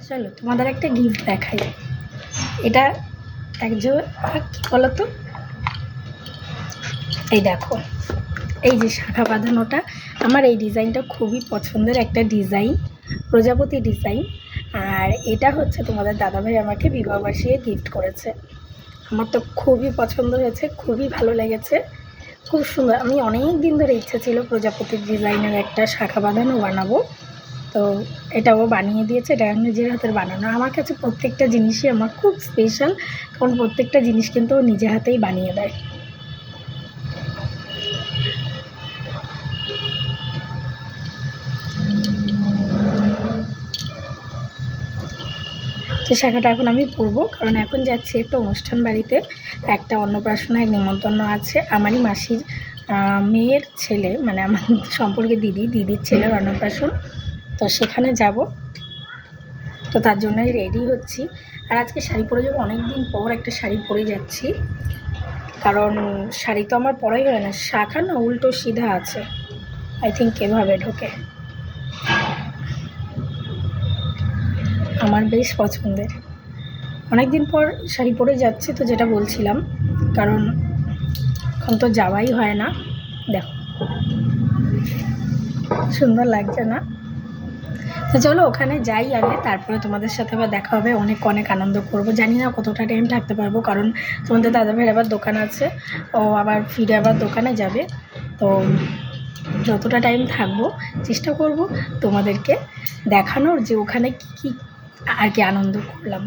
চলো তোমাদের একটা গিফট দেখাই। এটা একজন কী বলো তো, এই দেখো, এই যে শাখা বাঁধানোটা, আমার এই ডিজাইনটা খুবই পছন্দের একটা ডিজাইন, প্রজাপতি ডিজাইন। আর এটা হচ্ছে তোমাদের দাদাভাই আমাকে বিবাহবার্ষিকী গিফট করেছে। আমার তো খুবই পছন্দ হয়েছে, খুবই ভালো লেগেছে, খুব সুন্দর। আমি অনেক দিন ধরে ইচ্ছা ছিল প্রজাপতির ডিজাইনের একটা শাখা বাঁধানো বানাবো, তো এটাও বানিয়ে দিয়েছে। এটা নিজের হাতের বানানো। আমার কাছে প্রত্যেকটা জিনিসই আমার খুব স্পেশাল, কারণ প্রত্যেকটা জিনিস কিন্তু ও নিজে হাতেই বানিয়ে দেয়। তো শাখাটা এখন আমি পরবো, কারণ এখন যাচ্ছি একটা অনুষ্ঠান বাড়িতে, একটা অন্নপ্রাশনের নিমন্ত্রণ আছে। আমারই মাসির মেয়ের ছেলে, মানে আমার সম্পর্কে দিদির ছেলের অন্নপ্রাশন, তো সেখানে যাব। তো তার জন্যই রেডি হচ্ছি। আর আজকে শাড়ি পরে যাবো, অনেক দিন পর একটা শাড়ি পরে যাচ্ছি, কারণ শাড়ি তো আমার পরাই হয় না। শাখা না উল্টো সিধা আছে, আই থিঙ্ক এভাবে ঢোকে, আমার বেশ পছন্দের। অনেক দিন পর শাড়ি পরে যাচ্ছি, তো যেটা বলছিলাম, কারণ এখন তো যাওয়াই হয় না। দেখো সুন্দর লাগছে না? তো চলো ওখানে যাই আগে, তারপরে তোমাদের সাথে আবার দেখা হবে। অনেক অনেক আনন্দ করবো। জানি না কতটা টাইম থাকতে পারবো, কারণ তোমাদের দাদাভাইয়ের আবার দোকান আছে, ও আবার ফিরে আবার দোকানে যাবে। তো যতটা টাইম থাকবো চেষ্টা করব তোমাদেরকে দেখানোর, যে ওখানে কী কী আর কি আনন্দ করলাম।